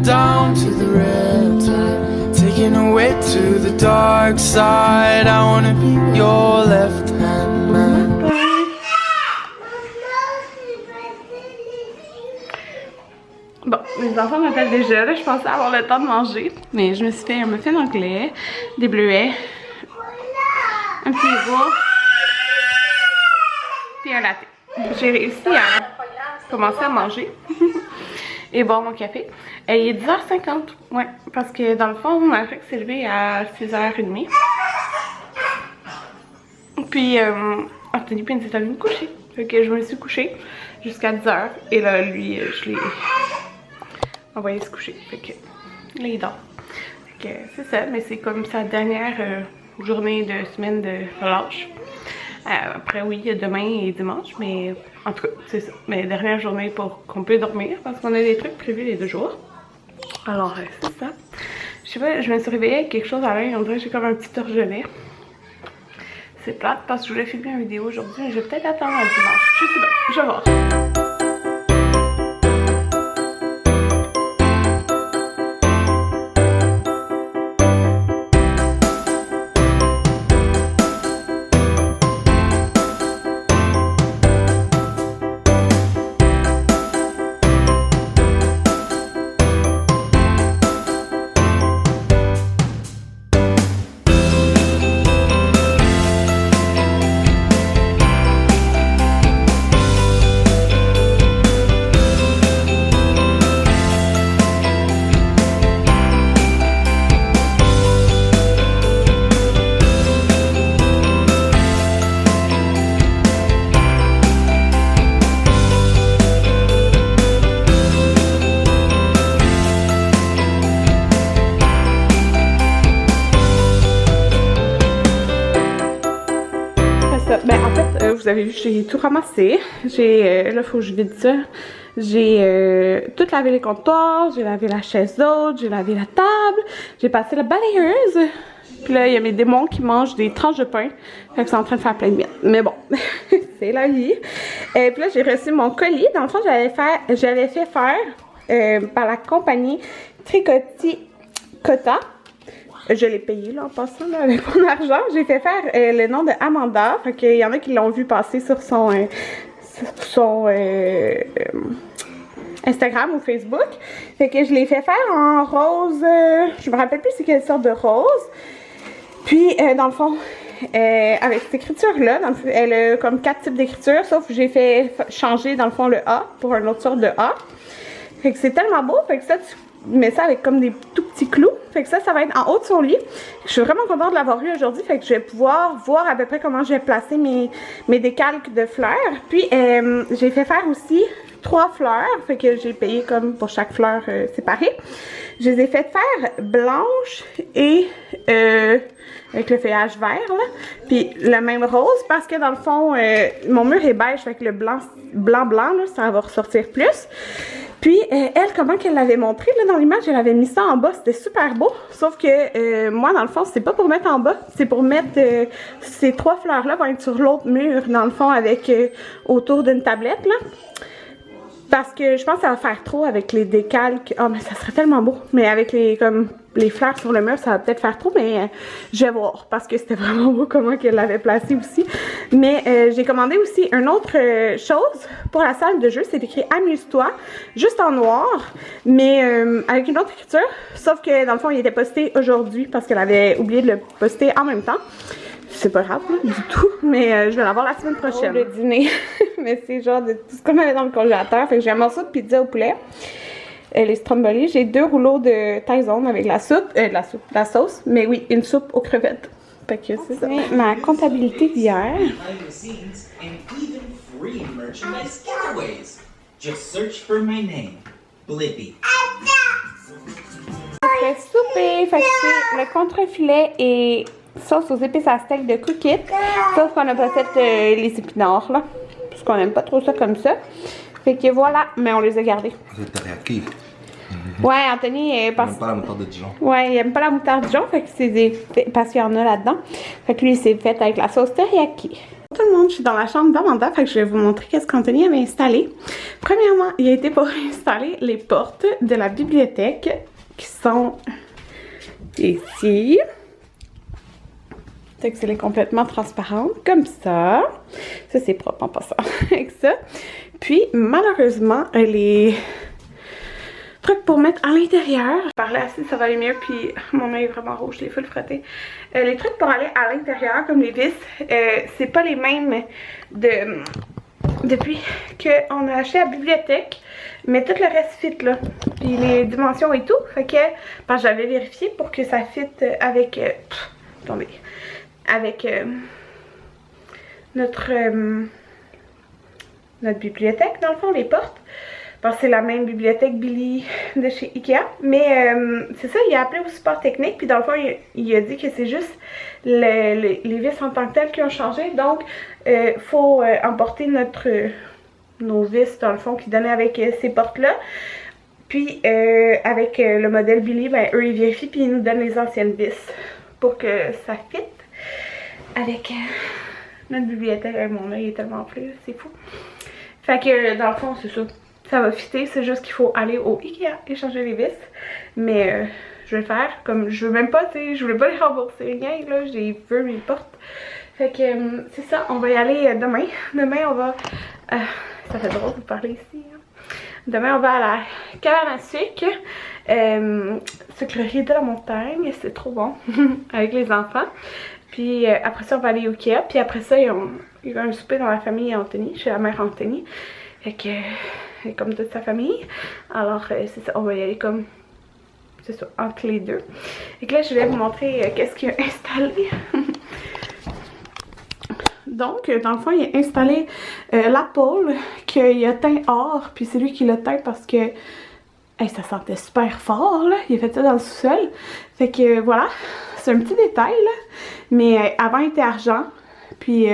down to the riptide, taking away to the dark side. I wanna be your left hand man. Bon, mes enfants m'appellent déjà, là, je pensais avoir le temps de manger, mais je me suis fait un muffin anglais, des bleuets, un petit yogourt, puis un latte. J'ai réussi à commencer à manger et boire mon café. Il est 10h50, ouais, parce que dans le fond, ma fille s'est levée à 6h30. Puis, Anthony Pin s'est allé me coucher. Fait que je me suis couchée jusqu'à 10h. Et là, lui, je l'ai envoyé se coucher. Fait que là, il dort. Fait que c'est ça, mais c'est comme sa dernière journée de semaine de relâche. Après, oui, il y a demain et dimanche, mais en tout cas, c'est ça. Mais dernière journée pour qu'on puisse dormir parce qu'on a des trucs prévus les 2 jours. Alors, c'est ça. Je sais pas, je me suis réveillée avec quelque chose à l'œil. On dirait que j'ai comme un petit orgelet. C'est plate parce que je voulais filmer une vidéo aujourd'hui, mais je vais peut-être attendre un dimanche. Je sais pas, je vais voir. Ben en fait, vous avez vu, j'ai tout ramassé. Là, faut que je vide ça. J'ai tout lavé les comptoirs, j'ai lavé la chaise haute, j'ai lavé la table, j'ai passé la balayeuse. Puis là, il y a mes démons qui mangent des tranches de pain. Fait que c'est en train de faire plein de miettes. Mais bon, c'est la vie. Et puis là, j'ai reçu mon colis. Dans le fond, j'avais fait faire par la compagnie Tricotti Cotta. Je l'ai payé là en passant là, avec mon argent. J'ai fait faire le nom de Amanda. Fait qu'il y en a qui l'ont vu passer sur son Instagram ou Facebook. Fait que je l'ai fait faire en rose. Je me rappelle plus c'est quelle sorte de rose. Puis dans le fond, avec cette écriture-là, elle a comme 4 types d'écriture, sauf que j'ai fait changer dans le fond le A pour une autre sorte de A. Fait que c'est tellement beau. Fait que ça, tu mets ça avec comme des tout petits clous. Fait que ça va être en haut de son lit. Je suis vraiment contente de l'avoir eu aujourd'hui. Fait que je vais pouvoir voir à peu près comment je vais placer mes décalques de fleurs. Puis j'ai fait faire aussi 3 fleurs. Fait que j'ai payé comme pour chaque fleur séparée. Je les ai fait faire blanches et avec le feuillage vert là. Puis le même rose parce que dans le fond mon mur est beige. Fait que le blanc là, ça va ressortir plus. Puis, elle, comment qu'elle l'avait montré, là, dans l'image, elle avait mis ça en bas, c'était super beau. Sauf que, moi, dans le fond, c'est pas pour mettre en bas, c'est pour mettre, ces 3 fleurs-là vont être sur l'autre mur, dans le fond, avec, autour d'une tablette, là. Parce que je pense que ça va faire trop avec les décalques. Oh, mais ça serait tellement beau. Mais avec les fleurs sur le mur, ça va peut-être faire trop. Mais je vais voir. Parce que c'était vraiment beau comment qu'elle l'avait placé aussi. Mais j'ai commandé aussi une autre chose pour la salle de jeu. C'est écrit Amuse-toi. Juste en noir. Mais avec une autre écriture. Sauf que dans le fond, il était posté aujourd'hui. Parce qu'elle avait oublié de le poster en même temps. C'est pas grave là, du tout, mais je vais l'avoir la semaine prochaine. Le dîner, mais c'est genre de tout ce qu'on avait dans le congélateur. Fait que j'ai un morceau de pizza au poulet, les stromboli. J'ai 2 rouleaux de Tyson avec la sauce, mais oui, une soupe aux crevettes. Fait que c'est ça. Ma comptabilité d'hier. Après souper, fait que c'est le contre-filet et sauce aux épices à steak de Cook It. Sauf qu'on a pas fait les épinards là. Parce qu'on aime pas trop ça comme ça. Fait que voilà, mais on les a gardés. C'est teriyaki. Ouais, Anthony Il aime pas la moutarde de Dijon. Ouais, il aime pas la moutarde de Dijon, fait que c'est parce qu'il y en a là-dedans. Fait que lui, c'est fait avec la sauce teriyaki. Tout le monde, je suis dans la chambre d'Amanda, fait que je vais vous montrer qu'est-ce qu'Anthony avait installé. Premièrement, il a été pour installer les portes de la bibliothèque qui sont ici. Fait que c'est complètement transparente, comme ça. Ça, c'est propre en passant avec ça. Puis, malheureusement, les trucs pour mettre à l'intérieur. Par là, si ça va aller mieux, puis mon œil est vraiment rouge, je l'ai full frotté. Les trucs pour aller à l'intérieur, comme les vis, c'est pas les mêmes depuis qu'on a acheté à la bibliothèque, mais tout le reste fit là. Puis les dimensions et tout, fait que parce que j'avais vérifié pour que ça fit avec attendez, avec notre bibliothèque, dans le fond, les portes. Parce que c'est la même bibliothèque Billy de chez Ikea. Mais c'est ça, il a appelé au support technique. Puis dans le fond, il a dit que c'est juste les vis en tant que telles qui ont changé. Donc, il faut emporter nos vis, dans le fond, qui donnaient avec ces portes-là. Puis, avec le modèle Billy, ben, eux, ils vérifient puis ils nous donnent les anciennes vis pour que ça fitte avec notre bibliothèque. Mon œil est tellement plus, c'est fou. Fait que, dans le fond, c'est ça. Ça va fitter, c'est juste qu'il faut aller au Ikea et changer les vis. Mais je vais le faire, comme je veux même pas, tu sais, je voulais pas les rembourser, rien, là, j'ai vu mes portes. Fait que c'est ça, on va y aller demain. Demain, on va, ça fait drôle de vous parler ici, hein. Demain, on va à la cabane à sucre, sucrerie de la montagne, c'est trop bon, avec les enfants. Puis après ça, on va aller au Ikea, puis après ça, il y a un souper dans la famille Anthony, chez la mère Anthony. Fait que comme toute sa famille. Alors, c'est ça, on va y aller comme, c'est ça, entre les deux. Et que là, je vais vous montrer qu'est-ce qu'il a installé. Donc, dans le fond, il a installé la pôle qu'il a teint or. Puis c'est lui qui l'a teint parce que ça sentait super fort, là. Il a fait ça dans le sous-sol. Fait que voilà, c'est un petit détail, là. Mais avant, il était argent. Puis,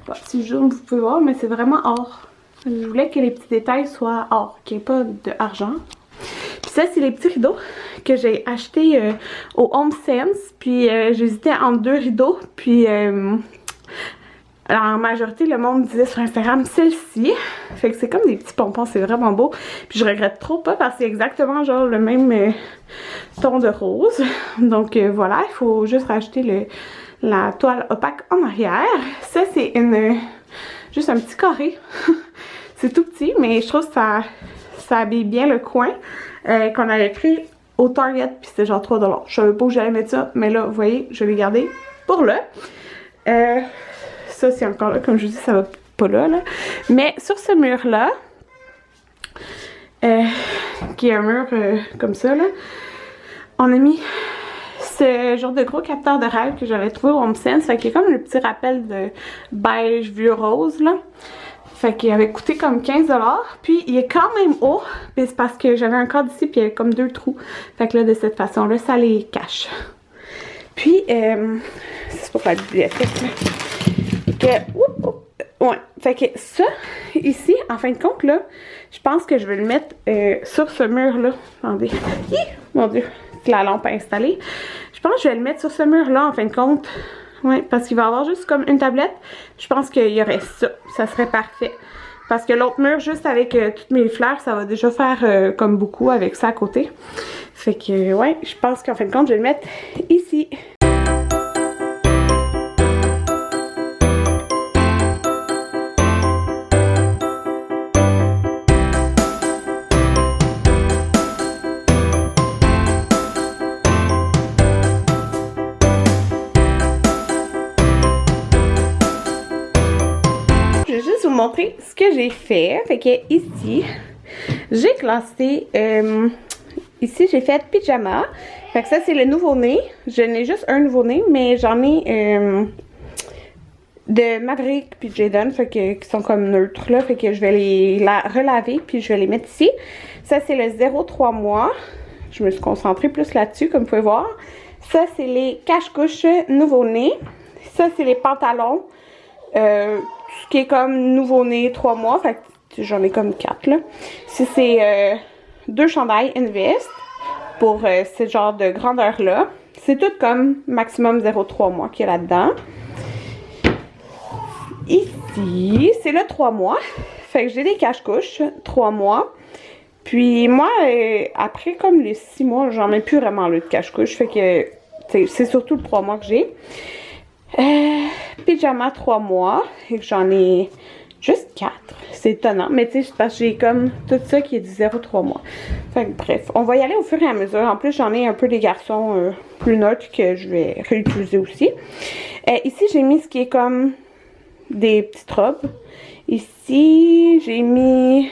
bon, si je zoome, vous pouvez voir, mais c'est vraiment or. Je voulais que les petits détails soient or, qu'il n'y ait pas d'argent. Puis ça, c'est les petits rideaux que j'ai achetés au Home Sense. Puis j'hésitais entre deux rideaux. Puis en majorité, le monde disait sur Instagram celle-ci. Fait que c'est comme des petits pompons, c'est vraiment beau. Puis je regrette trop pas parce que c'est exactement genre le même ton de rose. Donc voilà, il faut juste rajouter la toile opaque en arrière. Ça, c'est juste un petit carré. C'est tout petit, mais je trouve que ça habille bien le coin qu'on avait pris au Target, puis c'était genre 3 $. Je savais pas où j'allais mettre ça, mais là, vous voyez, je l'ai gardé pour là. Ça, c'est encore là, comme je vous dis, ça va pas là. Mais sur ce mur-là, qui est un mur comme ça, là, on a mis ce genre de gros capteur de rêve que j'avais trouvé au Home Sense. Fait qu'il y a comme le petit rappel de beige vieux rose, là. Fait qu'il avait coûté comme 15 $. Puis il est quand même haut. Puis c'est parce que j'avais un cadre ici puis il y avait comme 2 trous. Fait que là, de cette façon-là, ça les cache. Puis, c'est pour la bibliothèque. Ouais. Fait que ça, ici, en fin de compte, là, je pense que je vais le mettre sur ce mur-là. Attendez. Mon Dieu, c'est la lampe installée. Je pense que je vais le mettre sur ce mur-là, en fin de compte. Oui, parce qu'il va y avoir juste comme une tablette. Je pense qu'il y aurait ça. Ça serait parfait. Parce que l'autre mur, juste avec toutes mes fleurs, ça va déjà faire comme beaucoup avec ça à côté. Fait que, ouais, je pense qu'en fin de compte, je vais le mettre ici. Montrer ce que j'ai fait. Fait que ici, j'ai classé ici j'ai fait pyjama. Fait que ça c'est le nouveau-né. Je n'ai juste un nouveau-né, mais j'en ai de Maverick puis Jaden, fait que qui sont comme neutres là. Fait que je vais les relaver puis je vais les mettre ici. Ça c'est le 0-3 mois. Je me suis concentrée plus là-dessus comme vous pouvez voir. Ça c'est les cache-couches nouveau-né. Ça c'est les pantalons. Ce qui est comme nouveau-né 3 mois, fait que j'en ai comme 4 là. Ici c'est 2 chandails, une veste pour ce genre de grandeur là. C'est tout comme maximum 0,3 mois qu'il y a là-dedans. ici, c'est le 3 mois. Fait que j'ai des cache-couches, 3 mois. Puis moi, après comme les 6 mois, j'en ai plus vraiment le de cache-couche. Fait que c'est surtout le 3 mois que j'ai. Pyjama 3 mois. Et que j'en ai juste 4. C'est étonnant. Mais tu sais, c'est parce que j'ai comme tout ça qui est du 0-3 mois. Fait que bref, on va y aller au fur et à mesure. En plus, j'en ai un peu des garçons plus neutres que je vais réutiliser aussi. Ici, j'ai mis ce qui est comme des petites robes. Ici, j'ai mis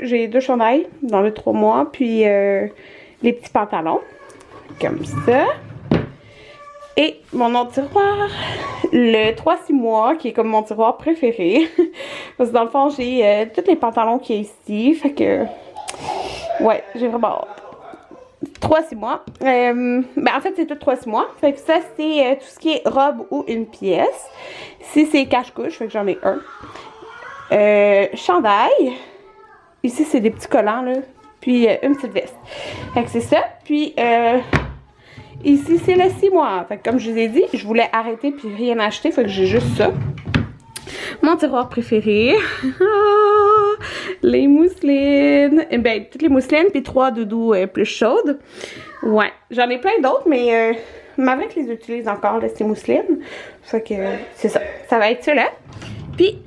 j'ai deux chandails dans le 3 mois. Puis les petits pantalons. Comme ça. Et mon autre tiroir, le 3-6 mois, qui est comme mon tiroir préféré. Parce que dans le fond, j'ai tous les pantalons qu'il y a ici. Fait que, ouais, j'ai vraiment hâte. 3-6 mois. Ben en fait, c'est tout 3-6 mois. Fait que ça, c'est tout ce qui est robe ou une pièce. Ici, c'est cache-couche. Fait que j'en ai un. Chandail. Ici, c'est des petits collants, là. Puis une petite veste. Fait que c'est ça. Puis, ici, c'est le 6 mois. Fait que comme je vous ai dit, je voulais arrêter puis rien acheter. Fait que j'ai juste ça. Mon tiroir préféré. Les mousselines. Ben, toutes les mousselines puis 3 doudous plus chaudes. Ouais. J'en ai plein d'autres, mais Maverick les utilise encore, là, ces mousselines. Fait que c'est ça. Ça va être ça, là. Puis,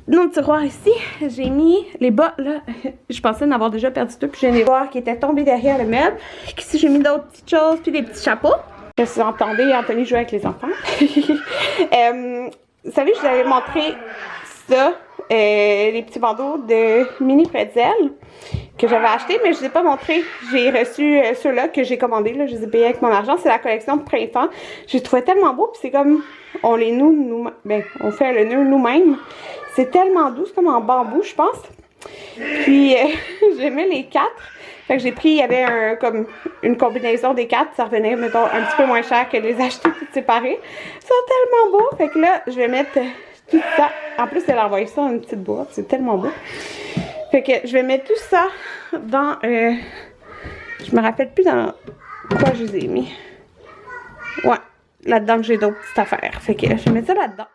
dans le tiroir ici, j'ai mis les bas, là, je pensais en avoir déjà perdu tout, puis j'ai des bas qui étaient tombés derrière le meuble. Ici, j'ai mis d'autres petites choses, puis des petits chapeaux. Si vous entendez, Anthony joue avec les enfants. Vous savez, je vous avais montré ça, les petits bandeaux de mini pretzel que j'avais acheté, mais je ne les ai pas montré. J'ai reçu ceux-là que j'ai commandés, là, je les ai payés avec mon argent. C'est la collection de printemps. Je les trouvais tellement beaux, puis c'est comme, on les noue nous-mêmes, ben, on fait le nœud nous-mêmes. C'est tellement doux, c'est comme en bambou, je pense. Puis, j'aimais les 4. Fait que j'ai pris, il y avait comme une combinaison des 4. Ça revenait, mettons, un petit peu moins cher que les acheter toutes séparées. Ils sont tellement beaux. Fait que là, je vais mettre tout ça. En plus, elle a envoyé ça dans une petite boîte. C'est tellement beau. Fait que je vais mettre tout ça dans... je me rappelle plus dans quoi je les ai mis. Ouais, là-dedans, j'ai d'autres petites affaires. Fait que je vais mettre ça là-dedans.